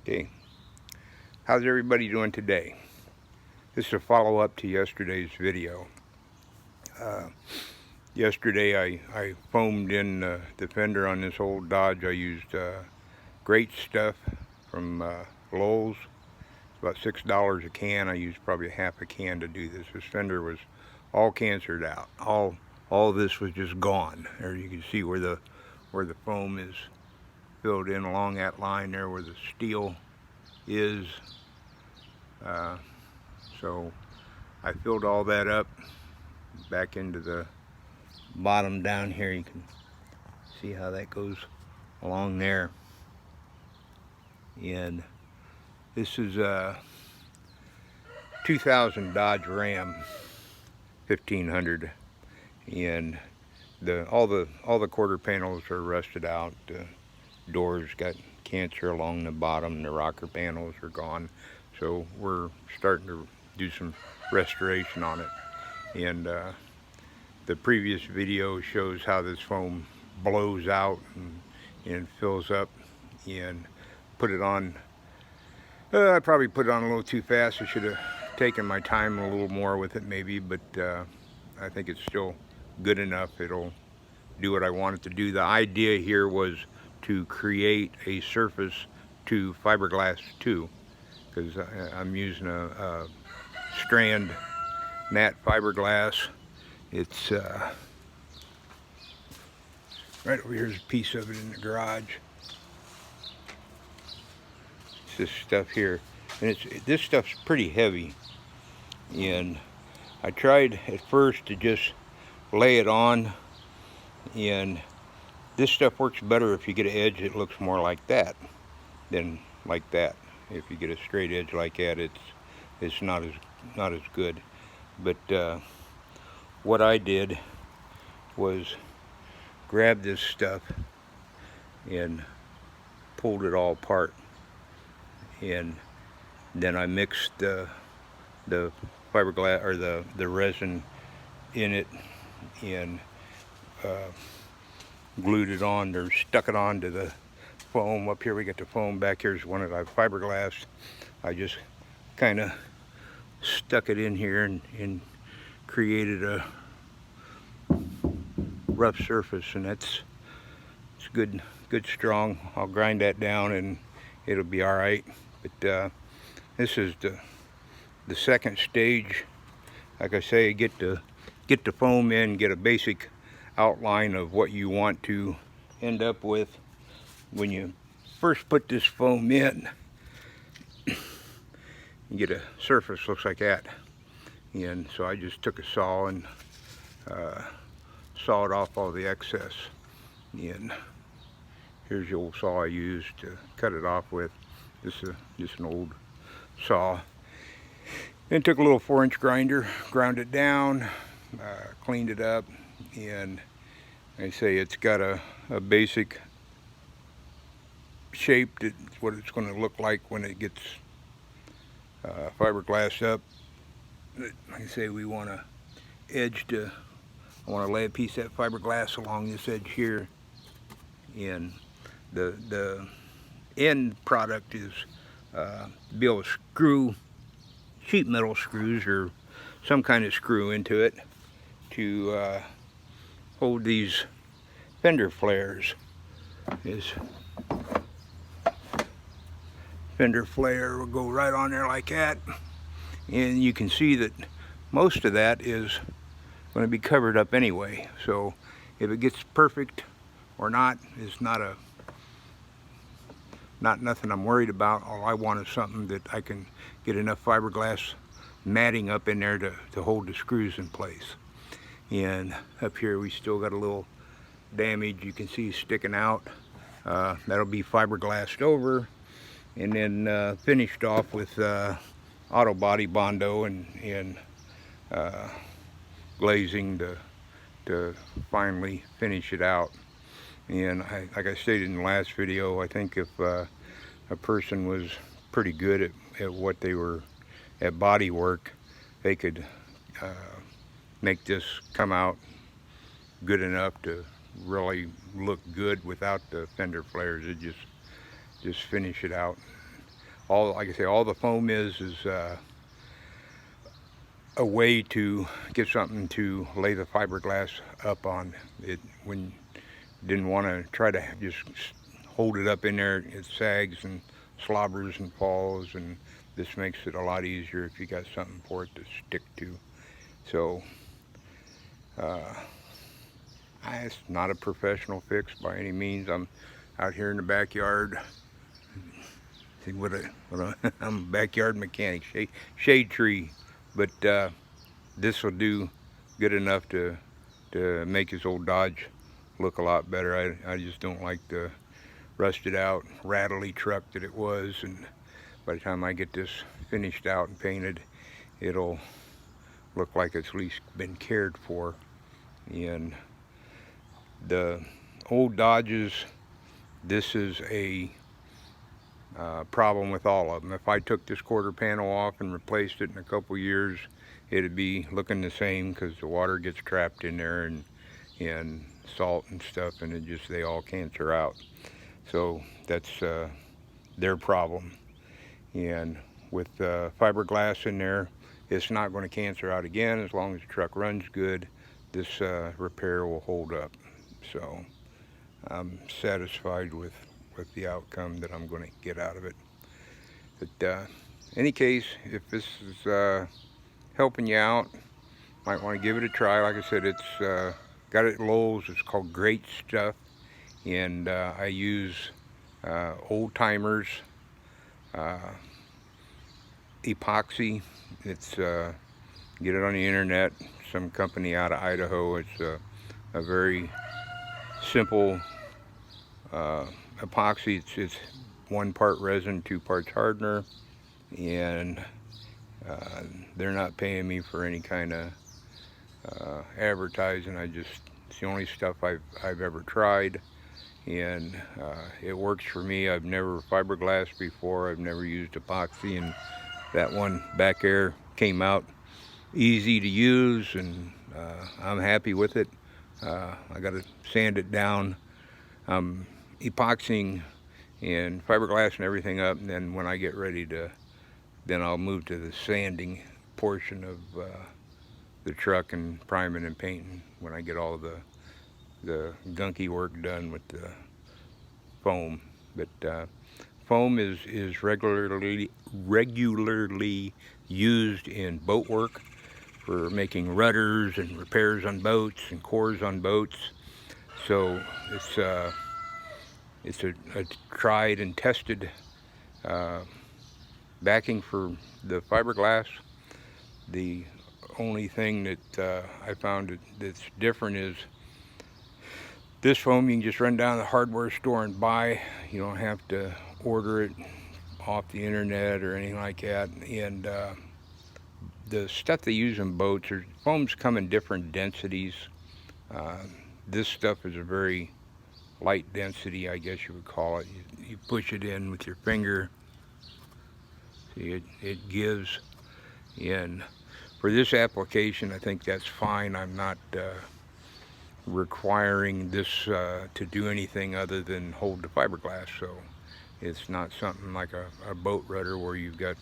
Okay, how's everybody doing today? This is a follow-up to yesterday's video. Yesterday I foamed in the fender on this old Dodge. I used great stuff from Lowe's. About $6 a can. I used probably half a can to do this. This fender was all cancered out. All this was just gone. There you can see where the foam is filled in along that line there where the steel is. So I filled all that up back into the bottom down here. You can see how that goes along there. And this is a 2000 Dodge Ram 1500, and all the quarter panels are rusted out. The doors got cancer along the bottom. The rocker panels are gone. So we're starting to do some restoration on it. And the previous video shows how this foam blows out and fills up. And put it on. I probably put it on a little too fast. I should have taken my time a little more with it maybe, but I think it's still good enough. It'll do what I want it to do. The idea here was to create a surface to fiberglass too, because I'm using a strand matte fiberglass. It's right over here's a piece of it in the garage. It's this stuff here, and this stuff's pretty heavy. And I tried at first to just lay it on, and this stuff works better if you get an edge that looks more like that than like that. If you get a straight edge like that, it's not as good. But what I did was grab this stuff and pulled it all apart, and then I mixed the fiberglass or the resin in it and glued it on or stuck it onto the foam. Up here we got the foam. Back here's one of the fiberglass. I just kind of stuck it in here and created a rough surface, and it's good strong. I'll grind that down and it'll be all right. But this is the second stage. Like I say, get the foam in, get a basic outline of what you want to end up with when you first put this foam in. You get a surface looks like that. And so I just took a saw and sawed off all the excess. And here's the old saw I used to cut it off with. This is just an old saw. Then took a little 4-inch grinder, ground it down, cleaned it up, and I say it's got a basic shape. That's what it's going to look like when it gets fiberglass up. Like I say, we want a edge to. I want to lay a piece of that fiberglass along this edge here, and the end product is be able to screw sheet metal screws or some kind of screw into it to hold these fender flares. This fender flare will go right on there like that, and you can see that most of that is going to be covered up anyway. So if it gets perfect or not is not nothing I'm worried about. All I want is something that I can get enough fiberglass matting up in there to hold the screws in place. And up here we still got a little damage you can see sticking out. That'll be fiberglassed over and then finished off with Autobody Bondo and glazing to finally finish it out. And like I stated in the last video, I think if a person was pretty good at what they were at body work, they could make this come out good enough to really look good without the fender flares. It just finish it out like I say, all the foam is a way to get something to lay the fiberglass up on. It when didn't want to try to just hold it up in there, it sags and slobbers and falls, and this makes it a lot easier if you got something for it to stick to. So it's not a professional fix by any means. I'm out here in the backyard. See what I'm a backyard mechanic, shade tree, but this will do good enough to make his old Dodge look a lot better. I just don't like the rusted out, rattly truck that it was, and by the time I get this finished out and painted, it'll look like it's at least been cared for. And the old Dodges, this is a problem with all of them. If I took this quarter panel off and replaced it in a couple years, it'd be looking the same because the water gets trapped in there and salt and stuff, and they all cancer out. So that's their problem. And with fiberglass in there, it's not going to cancer out again as long as the truck runs good. This repair will hold up. So I'm satisfied with the outcome that I'm going to get out of it. But any case, if this is helping you out, might want to give it a try. Like I said, it's got it at Lowe's. It's called Great Stuff, and I use Old Timers epoxy. It's get it on the internet. Some company out of Idaho. It's a very simple epoxy. It's 1 part resin, 2 parts hardener, and they're not paying me for any kind of advertising. It's the only stuff I've ever tried, and it works for me. I've never fiberglassed before. I've never used epoxy, and that one back there came out easy to use, and I'm happy with it. I got to sand it down. I'm epoxying and fiberglassing everything up, and then when I get ready then I'll move to the sanding portion of the truck and priming and painting when I get all the gunky work done with the foam. But foam is regularly used in boat work for making rudders and repairs on boats and cores on boats. So it's a tried and tested backing for the fiberglass. The only thing that I found that's different is this foam you can just run down to the hardware store and buy. You don't have to order it off the internet or anything like that. And the stuff they use in boats, foams come in different densities. This stuff is a very light density, I guess you would call it. You push it in with your finger. See, it gives. And for this application, I think that's fine. I'm not requiring this to do anything other than hold the fiberglass. So it's not something like a boat rudder where you've got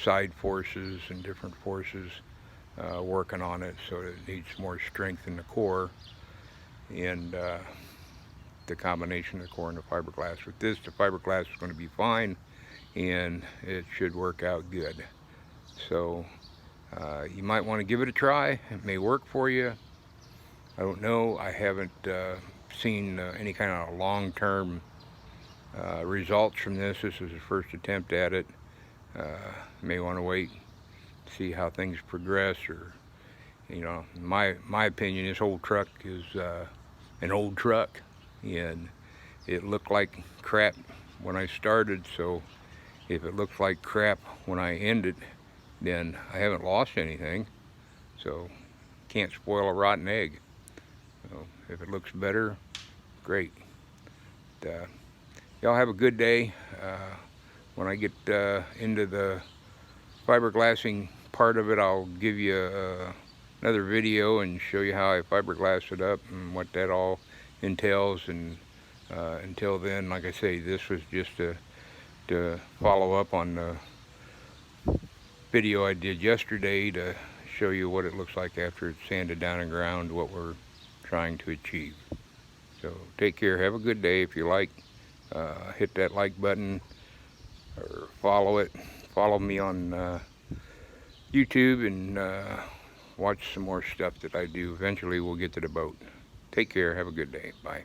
side forces and different forces working on it, so it needs more strength in the core, and the combination of the core and the fiberglass. With this, the fiberglass is going to be fine, and it should work out good. So you might want to give it a try. It may work for you. I don't know. I haven't seen any kind of long-term results from this. This is the first attempt at it. May want to wait, see how things progress, or, you know, my opinion, this old truck is an old truck, and it looked like crap when I started. So if it looks like crap when I end it, then I haven't lost anything. So can't spoil a rotten egg. So if it looks better, great. Y'all have a good day. When I get into the fiberglassing part of it, I'll give you another video and show you how I fiberglass it up and what that all entails. And until then, like I say, this was just a to follow up on the video I did yesterday to show you what it looks like after it's sanded down and ground, what we're trying to achieve. So take care, have a good day. If you like, hit that like button or follow me on YouTube, and watch some more stuff that I do. Eventually we'll get to the boat. Take care, have a good day, bye.